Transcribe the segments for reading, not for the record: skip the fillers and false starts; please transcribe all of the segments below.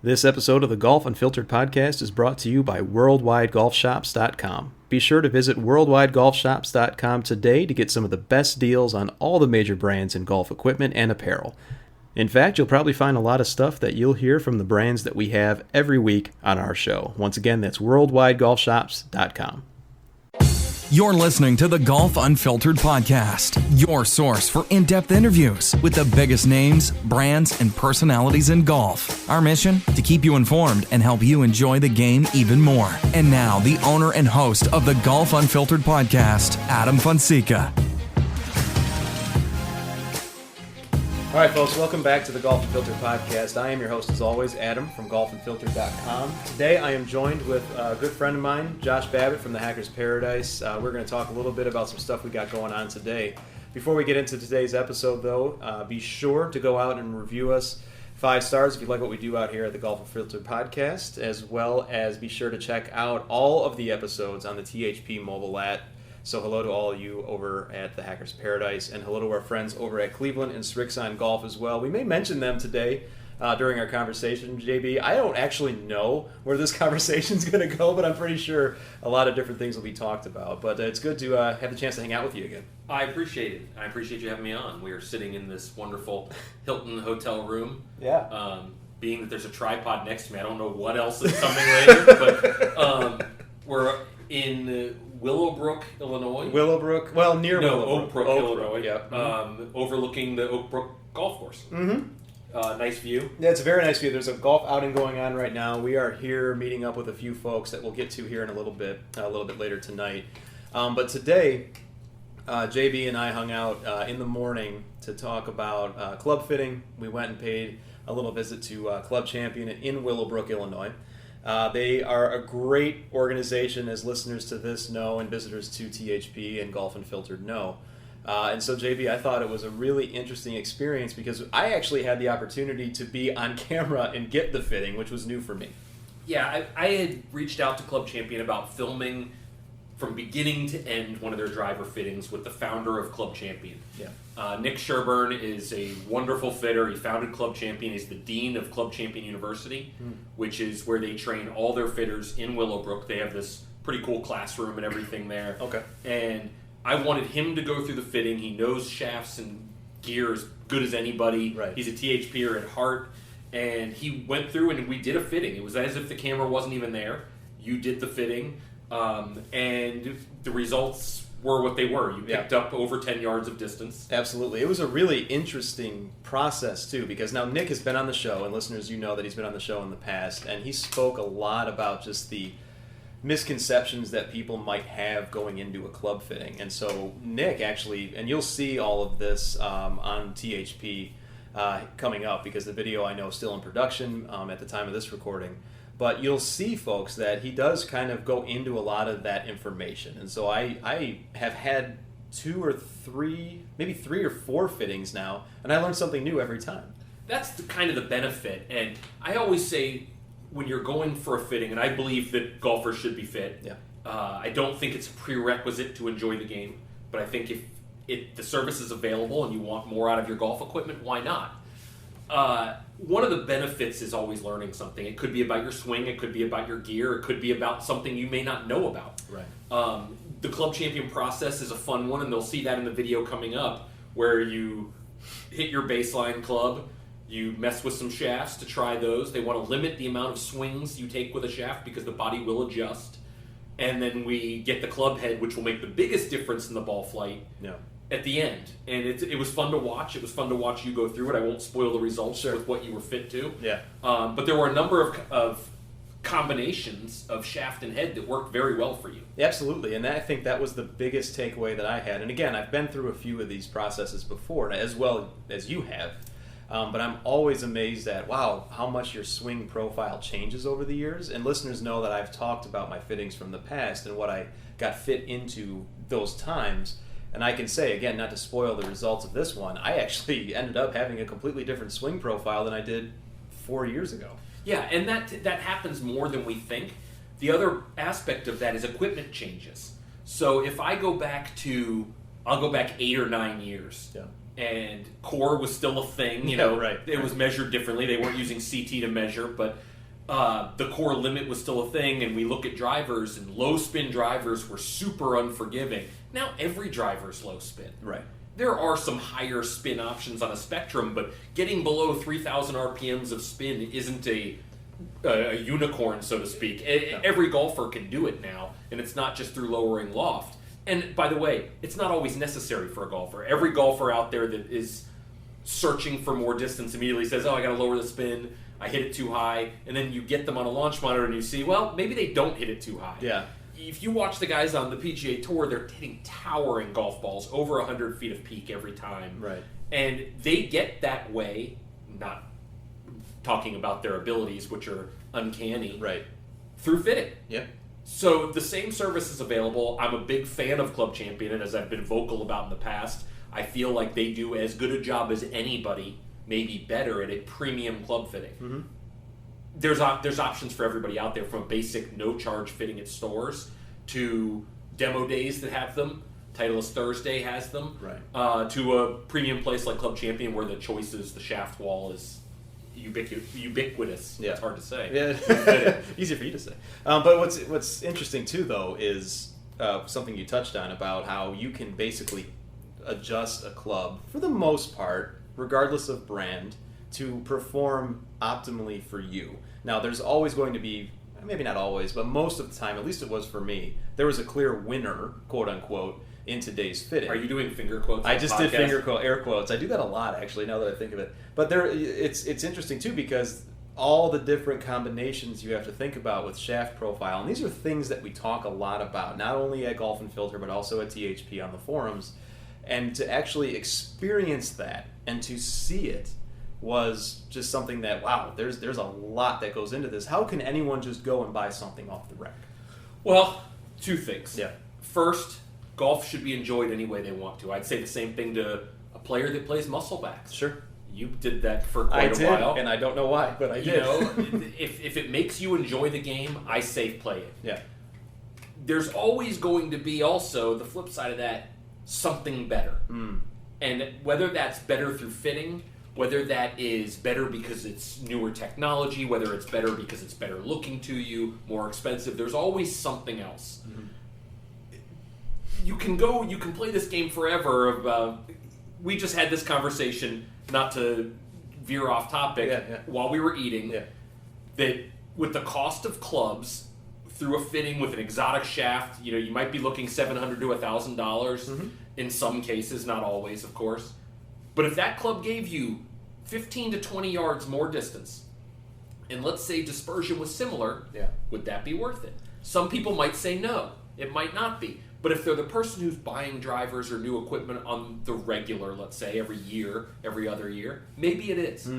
This episode of the Golf Unfiltered podcast is brought to you by WorldwideGolfShops.com. Be sure to visit WorldwideGolfShops.com today to get some of the best deals on all the major brands in golf equipment and apparel. In fact, you'll probably find a lot of stuff that you'll hear from the brands that we have every week on our show. Once again, that's WorldwideGolfShops.com. You're listening to the Golf Unfiltered podcast, your source for in-depth interviews with the biggest names, brands, and personalities in golf. Our mission? To keep you informed and help you enjoy the game even more. And now, the owner and host of the Golf Unfiltered podcast, Adam Fonseca. All right, folks, welcome back to the Golf Unfiltered podcast. I am your host, as always, Adam from GolfUnfiltered.com. Today, I am joined with a good friend of mine, Josh Babbitt from the Hackers Paradise. We're going to talk a little bit about some stuff we got going on today. Before we get into today's episode, though, be sure to go out and review us 5 stars if you like what we do out here at the Golf Unfiltered podcast, as well as be sure to check out all of the episodes on the THP mobile app. So hello to all of you over at the Hackers Paradise, and hello to our friends over at Cleveland and Srixon Golf as well. We may mention them today during our conversation, JB. I don't actually know where this conversation is going to go, but I'm pretty sure a lot of different things will be talked about. But it's good to have the chance to hang out with you again. I appreciate it. I appreciate you having me on. We are sitting in this wonderful Hilton hotel room. Yeah. Being that there's a tripod next to me, I don't know what else is coming later, but we're in Willowbrook, Illinois. Willowbrook? Well, near Willowbrook. Oak Brook, Illinois. Yeah. Overlooking the Oak Brook golf course. Mm-hmm. Nice view. Yeah, it's a very nice view. There's a golf outing going on right now. We are here meeting up with a few folks that we'll get to here in a little bit later tonight. But today, JB and I hung out in the morning to talk about club fitting. We went and paid a little visit to Club Champion in Willowbrook, Illinois. They are a great organization, as listeners to this know, and visitors to THP and Golf Unfiltered know. And so, JB, I thought it was a really interesting experience because I actually had the opportunity to be on camera and get the fitting, which was new for me. Yeah, I had reached out to Club Champion about filming from beginning to end one of their driver fittings with the founder of Club Champion. Yeah. Nick Sherburne is a wonderful fitter. He founded Club Champion. He's the dean of Club Champion University, which is where they train all their fitters in Willowbrook. They have this pretty cool classroom and everything there. Okay. And I wanted him to go through the fitting. He knows shafts and gear as good as anybody. Right. He's a THPer at heart. And he went through and we did a fitting. It was as if the camera wasn't even there. You did the fitting. And the results were what they were. You picked up over 10 yards of distance. Absolutely. It was a really interesting process, too, because now Nick has been on the show, and listeners, you know that he's been on the show in the past, and he spoke a lot about just the misconceptions that people might have going into a club fitting. And so Nick actually, and you'll see all of this on THP coming up, because the video I know is still in production at the time of this recording. But you'll see, folks, that he does kind of go into a lot of that information. And so I have had 2 or 3, maybe 3 or 4 fittings now, and I learn something new every time. That's kind of the benefit. And I always say when you're going for a fitting, and I believe that golfers should be fit, I don't think it's a prerequisite to enjoy the game. But I think if the service is available and you want more out of your golf equipment, why not? One of the benefits is always learning something. It could be about your swing, it could be about your gear, it could be about something you may not know about. Right. The Club Champion process is a fun one, and they'll see that in the video coming up, where you hit your baseline club, you mess with some shafts to try those. They want to limit the amount of swings you take with a shaft because the body will adjust. And then we get the club head, which will make the biggest difference in the ball flight. At the end. And it was fun to watch. It was fun to watch you go through it. I won't spoil the results with what you were fit to. Yeah. But there were a number of combinations of shaft and head that worked very well for you. Absolutely. And I think that was the biggest takeaway that I had. And again, I've been through a few of these processes before, as well as you have. But I'm always amazed at, wow, how much your swing profile changes over the years. And listeners know that I've talked about my fittings from the past and what I got fit into those times. And I can say, again, not to spoil the results of this one, I actually ended up having a completely different swing profile than I did 4 years ago. Yeah, and that happens more than we think. The other aspect of that is equipment changes. So if I'll go back 8 or 9 years. Yeah. and core was still a thing. Yeah, right. It was measured differently. They weren't using CT to measure, but the core limit was still a thing. And we look at drivers, and low spin drivers were super unforgiving. Now every driver is low spin. Right. There are some higher spin options on a spectrum, but getting below 3,000 RPMs of spin isn't a unicorn, so to speak. Every golfer can do it now, and it's not just through lowering loft. And by the way, it's not always necessary for a golfer. Every golfer out there that is searching for more distance immediately says, oh, I got to lower the spin, I hit it too high, and then you get them on a launch monitor and you see, well, maybe they don't hit it too high. Yeah. If you watch the guys on the PGA Tour, they're hitting towering golf balls, over 100 feet of peak every time. Right. And they get that way, not talking about their abilities, which are uncanny, Right. through fitting. Yep. So the same service is available. I'm a big fan of Club Champion, and as I've been vocal about in the past, I feel like they do as good a job as anybody, maybe better, at a premium club fitting. Mm-hmm. There's options for everybody out there, from a basic no-charge fitting at stores to demo days that have them. Titleist Thursday has them. Right. To a premium place like Club Champion, where the choice is the shaft wall is ubiquitous. Yeah. It's hard to say. Yeah, easy for you to say. But what's interesting too, though, is something you touched on about how you can basically adjust a club for the most part, regardless of brand, to perform optimally for you. Now, there's always going to be, maybe not always, but most of the time, at least it was for me, there was a clear winner, quote unquote, in today's fitting. Are you doing finger quotes? I on just the did podcast? air quotes. I do that a lot, actually, now that I think of it. But it's interesting too, because all the different combinations you have to think about with shaft profile, and these are things that we talk a lot about, not only at Golf and Filter, but also at THP on the forums. And to actually experience that and to see it was just something that, wow, there's a lot that goes into this. How can anyone just go and buy something off the rack? Well, two things. Yeah. First, golf should be enjoyed any way they want to. I'd say the same thing to a player that plays muscle backs. Sure. You did that for quite I a did, while. and I don't know why, but I did. You know, if it makes you enjoy the game, I say play it. Yeah. There's always going to be also the flip side of that, something better. And whether that's better through fitting, whether that is better because it's newer technology, whether it's better because it's better looking to you, more expensive, there's always something else. You can play this game forever. We just had this conversation, not to veer off topic, while we were eating, that with the cost of clubs, through a fitting with an exotic shaft, you might be looking $700 to $1,000 in some cases, not always, of course. But if that club gave you 15 to 20 yards more distance, and let's say dispersion was similar, would that be worth it? Some people might say no, it might not be. But if they're the person who's buying drivers or new equipment on the regular, let's say, every year, every other year, maybe it is.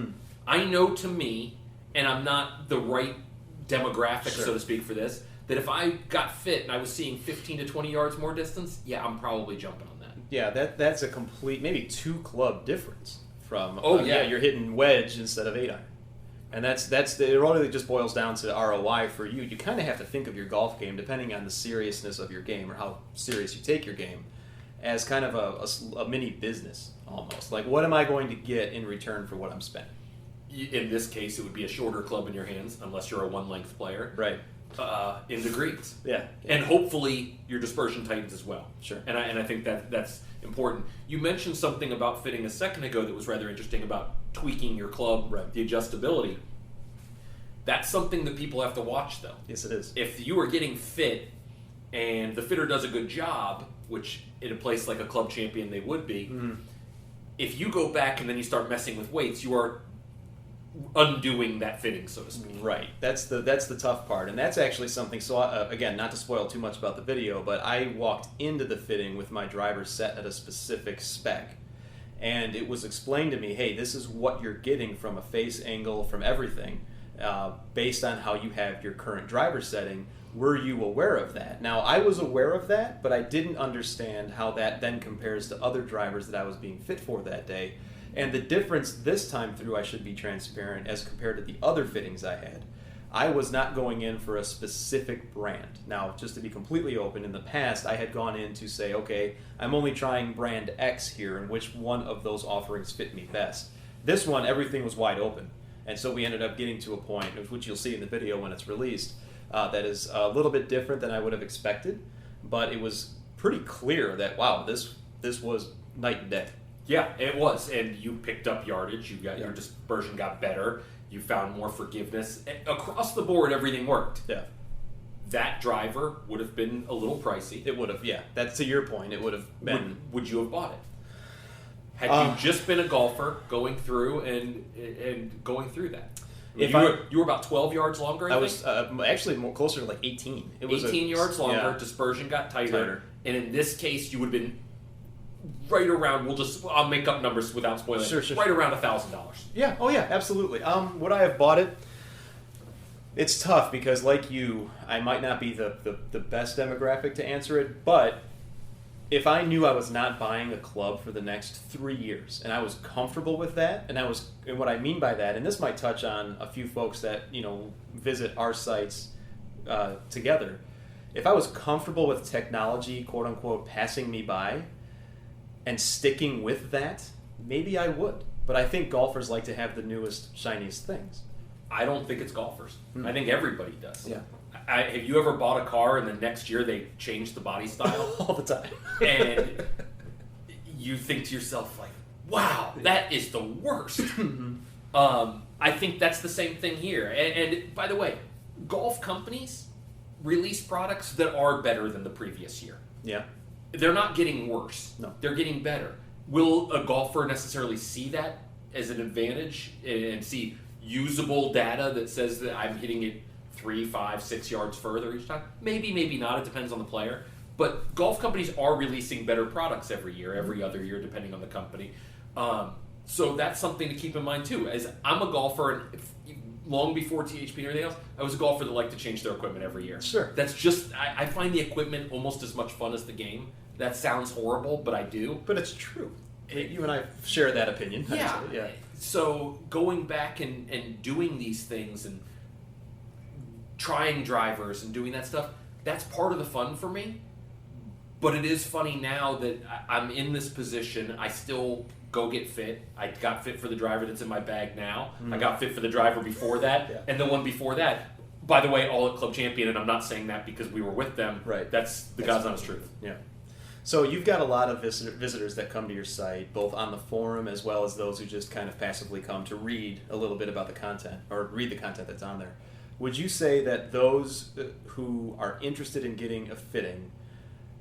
I know, to me, and I'm not the right demographic, so to speak, for this, that if I got fit and I was seeing 15 to 20 yards more distance, I'm probably jumping on that. Yeah, that's a complete, maybe 2-club difference from, you're hitting wedge instead of 8-iron. And it really just boils down to ROI for you. You kind of have to think of your golf game, depending on the seriousness of your game or how serious you take your game, as kind of a mini business almost. Like, what am I going to get in return for what I'm spending? In this case, it would be a shorter club in your hands, unless you're a one-length player. Right. In the greens. Yeah. And hopefully your dispersion tightens as well. Sure. And I think that's important. You mentioned something about fitting a second ago that was rather interesting about tweaking your club, the adjustability. That's something that people have to watch, though. Yes, it is. If you are getting fit and the fitter does a good job, which in a place like a Club Champion they would be, if you go back and then you start messing with weights, you are undoing that fitting, so to speak. Right. That's the tough part, and that's actually something. So again, not to spoil too much about the video, but I walked into the fitting with my driver set at a specific spec, and it was explained to me, hey, this is what you're getting from a face angle, from everything, based on how you have your current driver setting. Were you aware of that? Now, I was aware of that, but I didn't understand how that then compares to other drivers that I was being fit for that day. And the difference this time through, I should be transparent, as compared to the other fittings I had, I was not going in for a specific brand. Now, just to be completely open, in the past, I had gone in to say, okay, I'm only trying brand X here, and which one of those offerings fit me best. This one, everything was wide open. And so we ended up getting to a point, which you'll see in the video when it's released, that is a little bit different than I would have expected. But it was pretty clear that, wow, this was night and day. Yeah, it was. And you picked up yardage. Your dispersion got better. You found more forgiveness. Across the board, everything worked. Yeah. That driver would have been a little pricey. It would have, yeah. That's to your point. It would have been. Would you have bought it? Had you just been a golfer going through and going through that? You were about 12 yards longer, I think? Was actually more closer to like 18. It was 18 yards longer, dispersion got tighter. And in this case, you would have been right around, I'll make up numbers without spoiling it, right around $1,000. Yeah, oh yeah, absolutely. Would I have bought it? It's tough because, like you, I might not be the best demographic to answer it, but if I knew I was not buying a club for the next 3 years and I was comfortable with that, and what I mean by that, and this might touch on a few folks that visit our sites together, if I was comfortable with technology, quote unquote, passing me by and sticking with that, maybe I would. But I think golfers like to have the newest, shiniest things. I don't think it's golfers. I think everybody does. Yeah. Have you ever bought a car and the next year they changed the body style? All the time. And you think to yourself, like, wow, that is the worst. I think that's the same thing here. And by the way, golf companies release products that are better than the previous year. Yeah. They're not getting worse. No. They're getting better. Will a golfer necessarily see that as an advantage and see usable data that says that I'm hitting it 3, 5, 6 yards further each time? Maybe, maybe not. It depends on the player. But golf companies are releasing better products every year, every other year, depending on the company. So that's something to keep in mind, too. As I'm a golfer, and long before THP and everything else, I was a golfer that liked to change their equipment every year. Sure. That's just, I find the equipment almost as much fun as the game. That sounds horrible, but I do. But it's true. You and I share that opinion. Yeah. Yeah. So going back and doing these things and trying drivers and doing that stuff, that's part of the fun for me. But it is funny now that I'm in this position. I still go get fit. I got fit for the driver that's in my bag now. I got fit for the driver before that. And the one before that, by the way, all at Club Champion, and I'm not saying that because we were with them. Right. That's the God's honest truth. Yeah. So you've got a lot of visitors that come to your site, both on the forum as well as those who just kind of passively come to read a little bit about the content or read the content that's on there. Would you say that those who are interested in getting a fitting,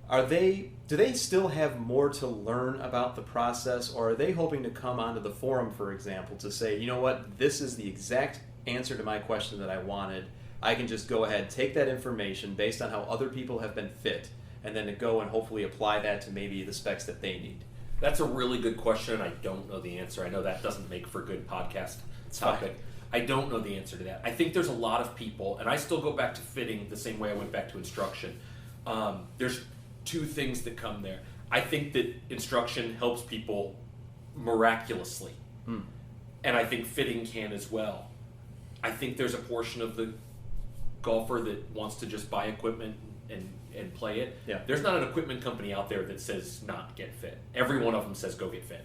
do they still have more to learn about the process, or are they hoping to come onto the forum, for example, to say, you know what, this is the exact answer to my question that I wanted. I can just go ahead, take that information based on how other people have been fit, and then to go and hopefully apply that to maybe the specs that they need? That's a really good question, and I don't know the answer. I know that doesn't make for a good podcast topic. Fine. I don't know the answer to that. I think there's a lot of people, and I still go back to fitting the same way I went back to instruction. There's two things that come there. I think that instruction helps people miraculously, and I think fitting can as well. I think there's a portion of the golfer that wants to just buy equipment and play it. Yeah. There's not an equipment company out there that says not get fit. Every one of them says go get fit.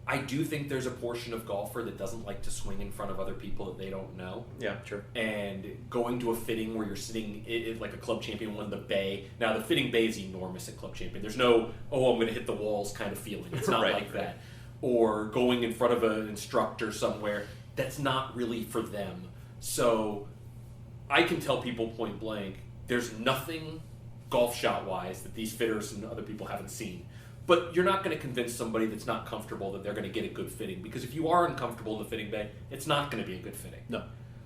I do think there's a portion of golfer that doesn't like to swing in front of other people that they don't know. Yeah, sure. And going to a fitting where you're sitting like a Club Champion one, the bay. Now, the fitting bay is enormous at Club Champion. There's no, I'm going to hit the walls kind of feeling. It's not like that. Or going in front of an instructor somewhere. That's not really for them. So I can tell people point blank, there's nothing golf shot-wise that these fitters and other people haven't seen. But you're not going to convince somebody that's not comfortable that they're going to get a good fitting. Because if you are uncomfortable in the fitting bay, it's not going to be a good fitting. No.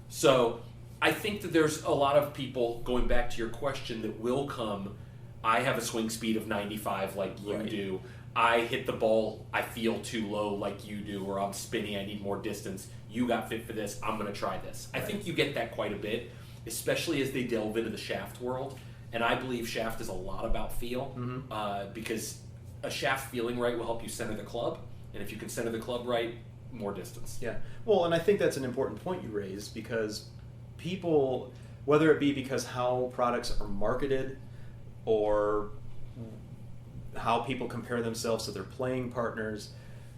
So I think that there's a lot of people, going back to your question, that will come, I have a swing speed of 95 like you do. I hit the ball, I feel too low like you do, or I'm spinny, I need more distance. You got fit for this, I'm going to try this. I think you get that quite a bit, especially as they delve into the shaft world. And I believe shaft is a lot about feel, because a shaft feeling right will help you center the club, and if you can center the club right, more distance. Yeah. Well, and I think that's an important point you raised, because people, whether it be because how products are marketed or how people compare themselves to their playing partners.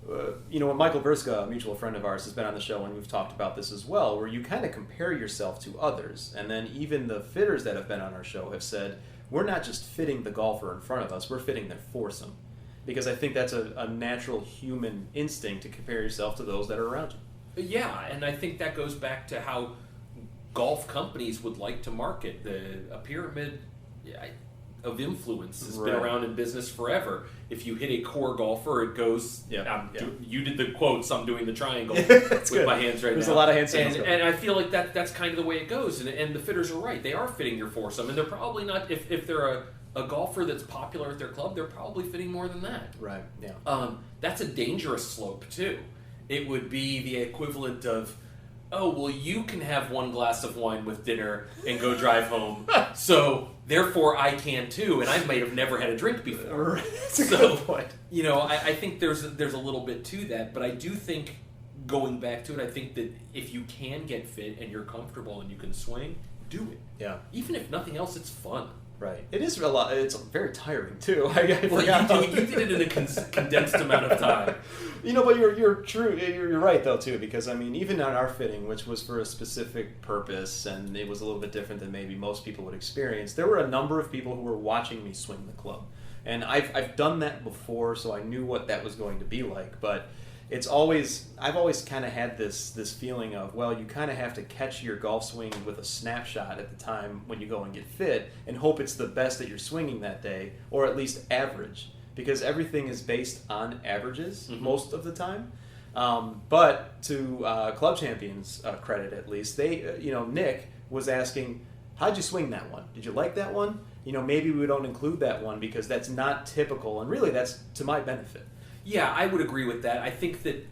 Michael Verska, a mutual friend of ours, has been on the show, and we've talked about this as well, where you kind of compare yourself to others. And then even the fitters that have been on our show have said, we're not just fitting the golfer in front of us, we're fitting their foursome. Because I think that's a natural human instinct to compare yourself to those that are around you. Yeah, and I think that goes back to how golf companies would like to market. A pyramid of influence has been around in business forever. If you hit a core golfer, it goes. You did the quotes. I'm doing the triangle with my hands right now. There's a lot of hand signals. And I feel like that's kind of the way it goes. And the fitters are right. They are fitting your foursome, and they're probably not. If they're a golfer that's popular at their club, they're probably fitting more than that. Right. Yeah. That's a dangerous slope too. It would be the equivalent of, oh, well, you can have one glass of wine with dinner and go drive home, so therefore I can too, and I might have never had a drink before. That's a good point. I think there's a little bit to that, but I do think, going back to it, I think that if you can get fit and you're comfortable and you can swing, do it. Yeah. Even if nothing else, it's fun. Right. It is a lot. It's very tiring too. You did it in a condensed amount of time. But you're true. You're right though too, because I mean, even on our fitting, which was for a specific purpose, and it was a little bit different than maybe most people would experience. There were a number of people who were watching me swing the club, and I've done that before, so I knew what that was going to be like. But I've always kind of had this feeling of, well, you kind of have to catch your golf swing with a snapshot at the time when you go and get fit, and hope it's the best that you're swinging that day, or at least average, because everything is based on averages most of the time. But to Club Champions' credit, at least, they, Nick was asking, how'd you swing that one? Did you like that one? Maybe we don't include that one because that's not typical, and really that's to my benefit. Yeah, I would agree with that. I think that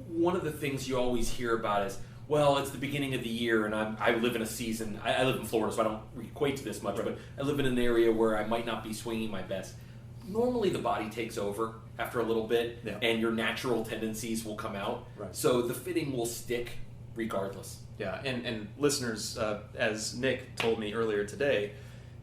one of the things you always hear about is, well, it's the beginning of the year, and I live in a season. I live in Florida, so I don't equate to this much, but I live in an area where I might not be swinging my best. Normally, the body takes over after a little bit, and your natural tendencies will come out. Right. So the fitting will stick regardless. Yeah, and listeners, as Nick told me earlier today,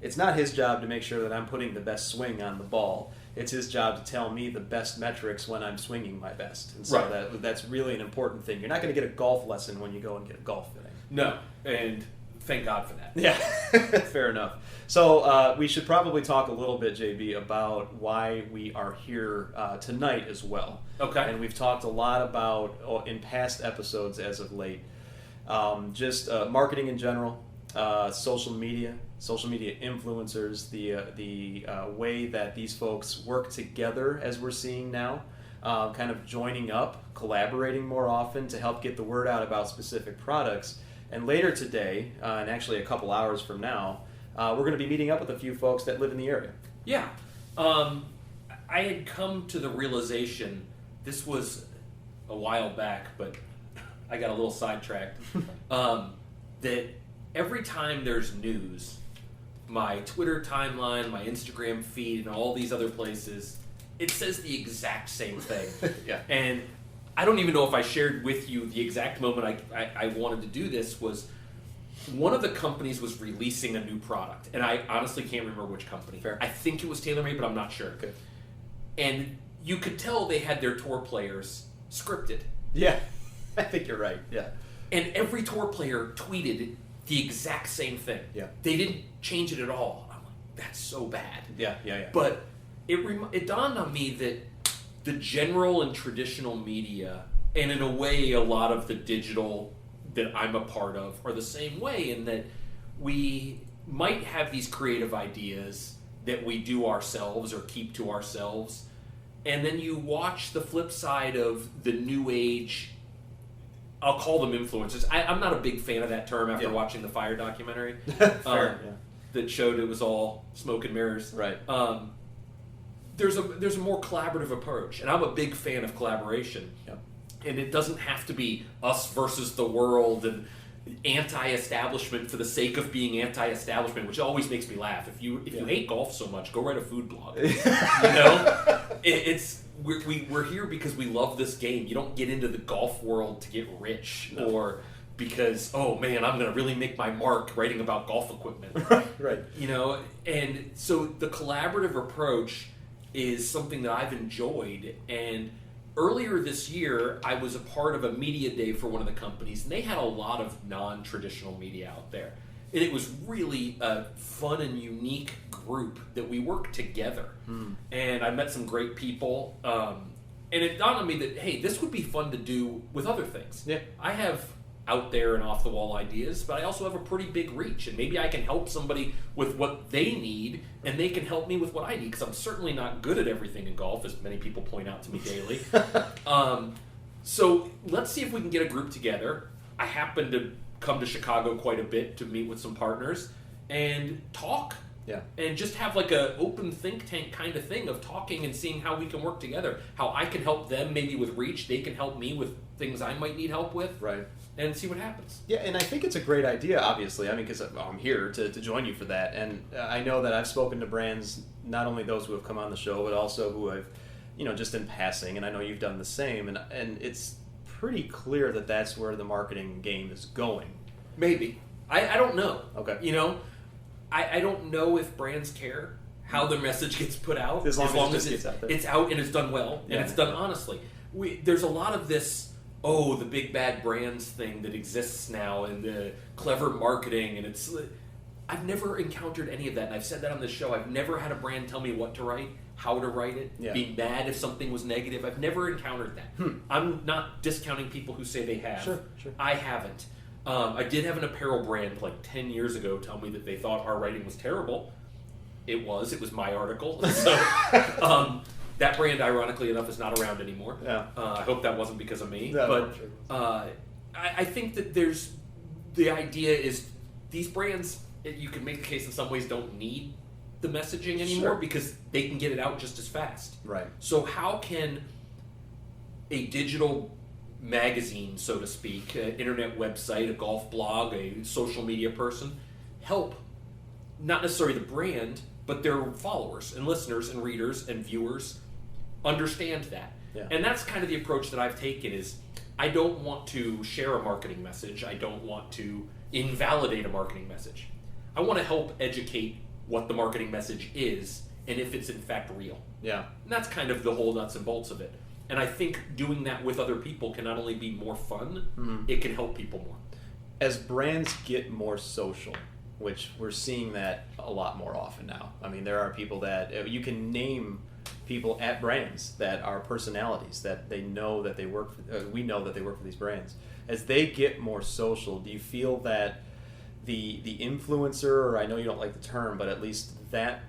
it's not his job to make sure that I'm putting the best swing on the ball. It's his job to tell me the best metrics when I'm swinging my best. And so that's really an important thing. You're not going to get a golf lesson when you go and get a golf fitting. No, and thank God for that. Yeah, fair enough. So we should probably talk a little bit, JB, about why we are here tonight as well. Okay. And we've talked a lot about, in past episodes as of late, just marketing in general, social media influencers, the way that these folks work together, as we're seeing now, kind of joining up, collaborating more often to help get the word out about specific products. And later today, and actually a couple hours from now, we're going to be meeting up with a few folks that live in the area. Yeah. I had come to the realization, this was a while back, but I got a little sidetracked, that every time there's news, my Twitter timeline, my Instagram feed, and all these other places, it says the exact same thing. Yeah. And I don't even know if I shared with you the exact moment I wanted to do this was one of the companies was releasing a new product. And I honestly can't remember which company. Fair. I think it was TaylorMade, but I'm not sure. Okay. And you could tell they had their tour players scripted. Yeah, I think you're right. Yeah. And every tour player tweeted the exact same thing. Yeah. They didn't change it at all. I'm like, that's so bad. Yeah. But it dawned on me that the general and traditional media, and in a way a lot of the digital that I'm a part of, are the same way in that we might have these creative ideas that we do ourselves or keep to ourselves, and then you watch the flip side of the new age, I'll call them influencers. I'm not a big fan of that term after watching the Fire documentary. Fair, that showed it was all smoke and mirrors. Right. There's a more collaborative approach, and I'm a big fan of collaboration. Yep. And it doesn't have to be us versus the world and anti-establishment for the sake of being anti-establishment, which always makes me laugh. If you hate golf so much, go write a food blog. We're here because we love this game. You don't get into the golf world to get rich or because, oh man, I'm going to really make my mark writing about golf equipment. Right. You know, and so the collaborative approach is something that I've enjoyed. And earlier this year, I was a part of a media day for one of the companies, and they had a lot of non-traditional media out there. And it was really a fun and unique group that we worked together. And I met some great people. And it dawned on me that, hey, this would be fun to do with other things. Yeah. I have out there and off the wall ideas, but I also have a pretty big reach, and maybe I can help somebody with what they need, and they can help me with what I need, because I'm certainly not good at everything in golf, as many people point out to me daily. So let's see if we can get a group together. I happen to come to Chicago quite a bit to meet with some partners and talk. Yeah. And just have like a open think tank kind of thing of talking and seeing how we can work together. How I can help them maybe with reach, they can help me with things I might need help with. Right. And see what happens. Yeah, and I think it's a great idea, obviously. I mean, because I'm here to join you for that. And I know that I've spoken to brands, not only those who have come on the show, but also who I've, just in passing. And I know you've done the same. And it's pretty clear that that's where the marketing game is going. Maybe. I don't know. Okay. I don't know if brands care how their message gets put out. As long as it gets out there. It's out and it's done well, and it's done honestly. There's a lot of this, the big bad brands thing that exists now, and the clever marketing, and I've never encountered any of that, and I've said that on this show. I've never had a brand tell me what to write, how to write it, be mad if something was negative. I've never encountered that. I'm not discounting people who say they have. Sure. I haven't. I did have an apparel brand like 10 years ago tell me that they thought our writing was terrible. It was my article. So that brand, ironically enough, is not around anymore. Yeah. I hope that wasn't because of me. No, but sure. I think that the idea is these brands, you can make the case in some ways, don't need the messaging anymore because they can get it out just as fast. Right. So how can a digital magazine, so to speak, an internet website, a golf blog, a social media person, help not necessarily the brand, but their followers and listeners and readers and viewers understand that? Yeah. And that's kind of the approach that I've taken is I don't want to share a marketing message. I don't want to invalidate a marketing message. I want to help educate what the marketing message is and if it's in fact real. Yeah. And that's kind of the whole nuts and bolts of it. And I think doing that with other people can not only be more fun, it can help people more. As brands get more social, which we're seeing that a lot more often now. I mean, there are people that you can name people at brands that are personalities that they know that they work for. We know that they work for these brands. As they get more social, do you feel that the influencer, or I know you don't like the term, but at least that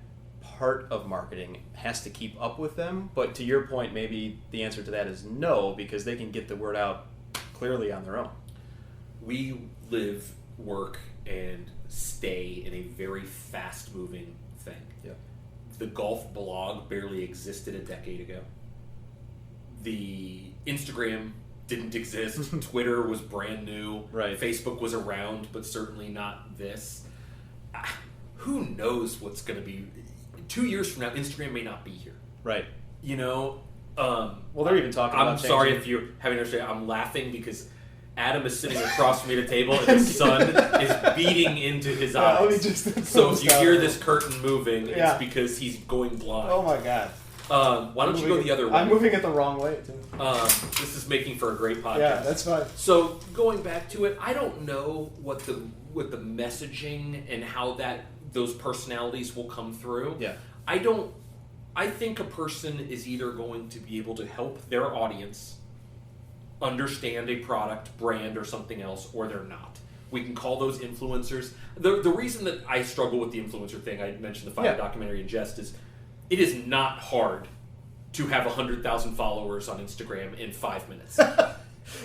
part of marketing has to keep up with them? But to your point, maybe the answer to that is no, because they can get the word out clearly on their own. We live, work, and stay in a very fast-moving thing. Yeah. The golf blog barely existed a decade ago. The Instagram didn't exist. Twitter was brand new. Right. Facebook was around, but certainly not this. Who knows what's going to be? 2 years from now, Instagram may not be here. Right. Well, they're even talking about I'm sorry changing. if you're having to understand. I'm laughing because Adam is sitting across from me at a table and the sun is beating into his eyes. let me just So if you hear this curtain moving, Yeah. it's because he's going blind. Oh my god. Why don't you go the other way? I'm moving it the wrong way too. This is making for a great podcast. Yeah, that's fine. So going back to it, I don't know what the messaging and how those personalities will come through. Yeah. I think a person is either going to be able to help their audience understand a product, brand, or something else, or they're not. We can call those influencers. The reason that I struggle with the influencer thing, I mentioned the Fire documentary in jest, is it is not hard to have 100,000 followers on Instagram in 5 minutes.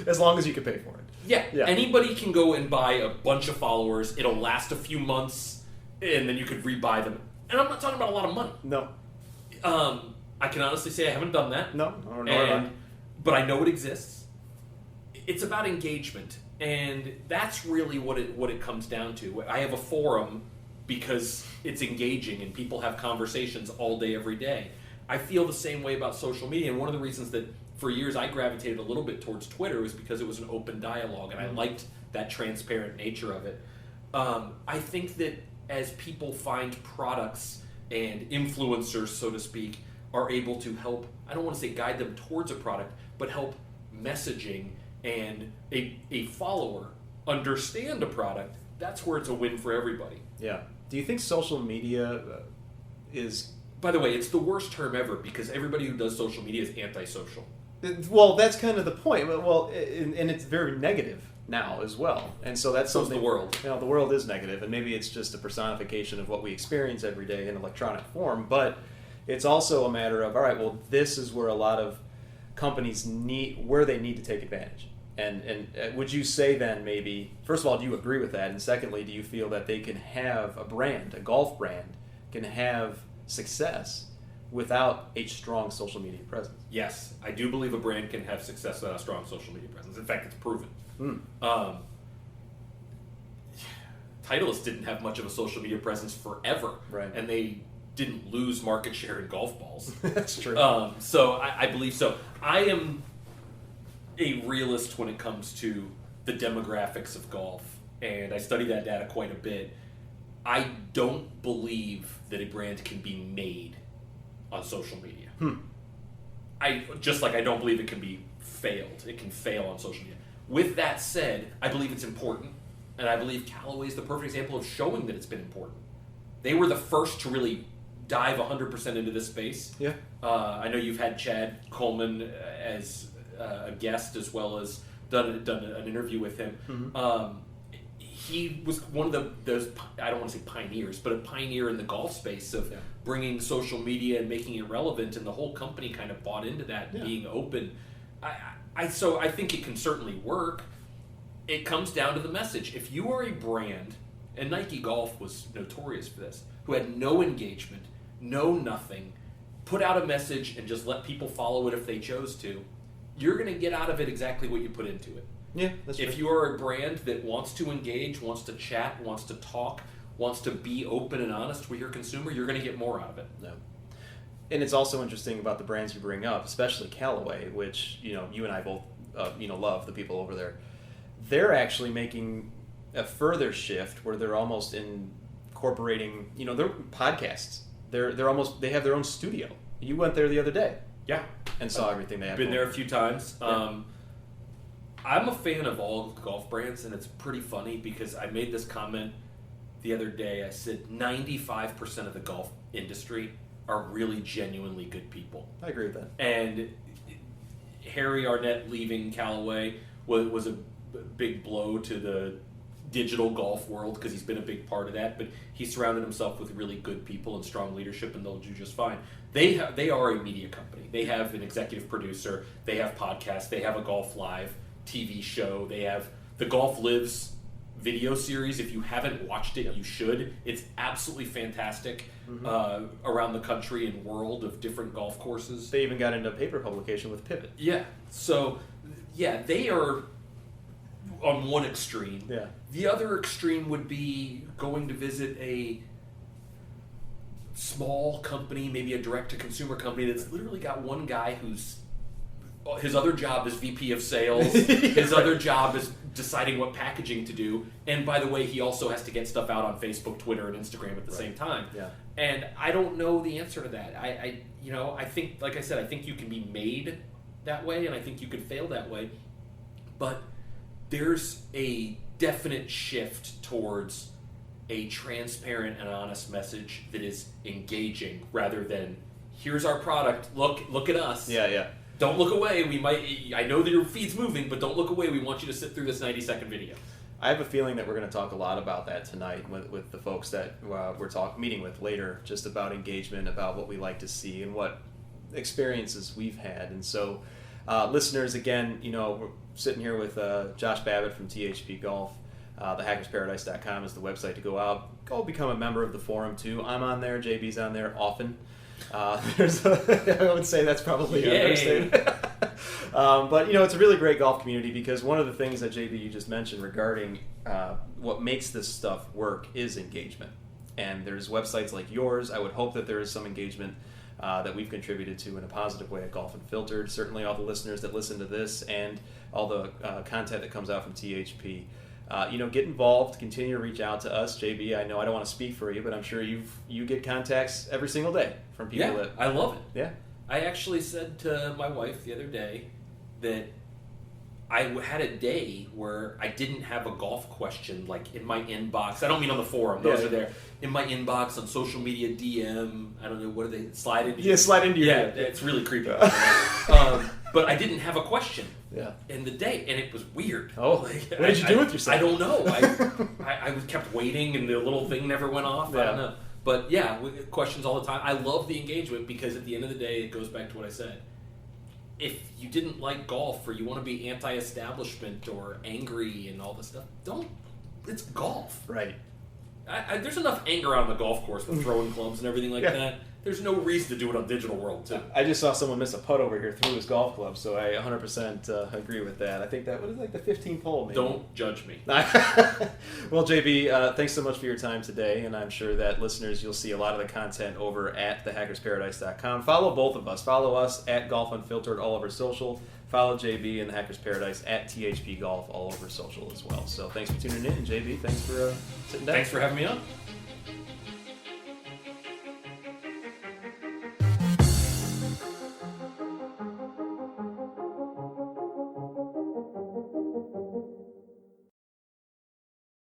As long as you can pay for it. Yeah. Yeah. Anybody can go and buy a bunch of followers. It'll last a few months, and then you could rebuy them. And I'm not talking about a lot of money. No. I can honestly say I haven't done that. No. Nor have I. But I know it exists. It's about engagement, and that's really what it comes down to. I have a forum because it's engaging and people have conversations all day, every day. I feel the same way about social media, and one of the reasons that for years I gravitated a little bit towards Twitter was because it was an open dialogue, and I liked that transparent nature of it. I think that as people find products and influencers, so to speak, are able to help, I don't want to say guide them towards a product, but help messaging and a follower understand a product, that's where it's a win for everybody. Yeah. Do you think social media is... By the way, it's the worst term ever because everybody who does social media is antisocial. Well, that's kind of the point. Well, and it's very negative now as well. And so that's So is something... the world. You know, the world is negative, and maybe it's just a personification of what we experience every day in electronic form, but it's also a matter of, all right, well, this is where a lot of companies where they need to take advantage. And would you say then maybe, first of all, do you agree with that? And secondly, do you feel that they can have a brand, a golf brand, can have success without a strong social media presence? Yes, I do believe a brand can have success without a strong social media presence. In fact, it's proven. Titleist didn't have much of a social media presence forever, Right. and they didn't lose market share in golf balls. That's true. So I believe so. I am a realist when it comes to the demographics of golf, and I study that data quite a bit. I don't believe that a brand can be made on social media. I don't believe it can be failed. It can fail on social media. With that said, I believe it's important, and I believe Callaway is the perfect example of showing that it's been important. They were the first to really dive 100% into this space. Yeah. I know you've had Chad Coleman as a guest as well as done an interview with him. He was one of those, I don't want to say pioneers, but a pioneer in the golf space of bringing social media and making it relevant, and the whole company kind of bought into that, being open. So I think it can certainly work. It comes down to the message. If you are a brand, and Nike Golf was notorious for this, who had no engagement, no nothing, put out a message and just let people follow it if they chose to, you're going to get out of it exactly what you put into it. Yeah, that's If true. you are a brand that wants to engage, wants to chat, wants to talk, wants to be open and honest with your consumer, you're going to get more out of it. No. And it's also interesting about the brands you bring up, especially Callaway, which you and I both love the people over there. They're actually making a further shift where they're almost incorporating, their podcasts. They have their own studio. You went there the other day. Yeah. And saw everything they have. Been going. there a few times. Yeah. I'm a fan of all golf brands, and it's pretty funny because I made this comment the other day. I said 95% of the golf industry are really genuinely good people. I agree with that. And Harry Arnett leaving Callaway was a big blow to the digital golf world because he's been a big part of that, but he surrounded himself with really good people and strong leadership, and they'll do just fine. They are a media company. They have an executive producer. They have podcasts. They have a Golf Live TV show. They have the Golf Lives video series. If you haven't watched it, you should. It's absolutely fantastic. Around the country and world of different golf courses. They even got into paper publication with Pivot. Yeah. So, they are on one extreme. Yeah. The other extreme would be going to visit a small company, maybe a direct-to-consumer company that's literally got one guy his other job is VP of sales. His other job is deciding what packaging to do. And by the way, he also has to get stuff out on Facebook, Twitter, and Instagram at the same time. Yeah. And I don't know the answer to that. I think, like I said, I think you can be made that way, and I think you could fail that way. But there's a definite shift towards a transparent and honest message that is engaging rather than, here's our product, look at us. Yeah. Don't look away. I know that your feed's moving, but don't look away. We want you to sit through this 90-second video. I have a feeling that we're going to talk a lot about that tonight with the folks that we're meeting with later, just about engagement, about what we like to see and what experiences we've had. And so, listeners, again, we're sitting here with Josh Babbitt from THP Golf. TheHackersParadise.com is the website to go out. Go become a member of the forum, too. I'm on there. JB's on there often. I would say that's probably an understatement. But, it's a really great golf community because one of the things that, JB, you just mentioned regarding what makes this stuff work is engagement. And there's websites like yours. I would hope that there is some engagement that we've contributed to in a positive way at Golf Unfiltered. Certainly all the listeners that listen to this and all the content that comes out from THP. Get involved. Continue to reach out to us, JB. I know I don't want to speak for you, but I'm sure you get contacts every single day from people that. I love it. Yeah. I actually said to my wife the other day that I had a day where I didn't have a golf question like in my inbox. I don't mean on the forum; those are there in my inbox on social media, DM. I don't know what are they slide into. Yeah, slide into your. Yeah, it's really creepy. But I didn't have a question. Yeah. In the day, and it was weird. Oh, what did you do with yourself? I don't know. I kept waiting, and the little thing never went off. Yeah. I don't know. But yeah, questions all the time. I love the engagement because at the end of the day, it goes back to what I said. If you didn't like golf or you want to be anti-establishment or angry and all this stuff, don't. It's golf. Right. There's enough anger on the golf course with throwing clubs and everything like that. There's no reason to do it on digital world, too. I just saw someone miss a putt over here through his golf club, so I 100% agree with that. I think that was like the 15th hole, maybe. Don't judge me. Well, JB, thanks so much for your time today, and I'm sure that listeners, you'll see a lot of the content over at thehackersparadise.com. Follow both of us. Follow us at Golf Unfiltered all over social. Follow JB and the Hackers Paradise at THP Golf all over social as well. So thanks for tuning in, and JB, thanks for sitting down. Thanks for having me on.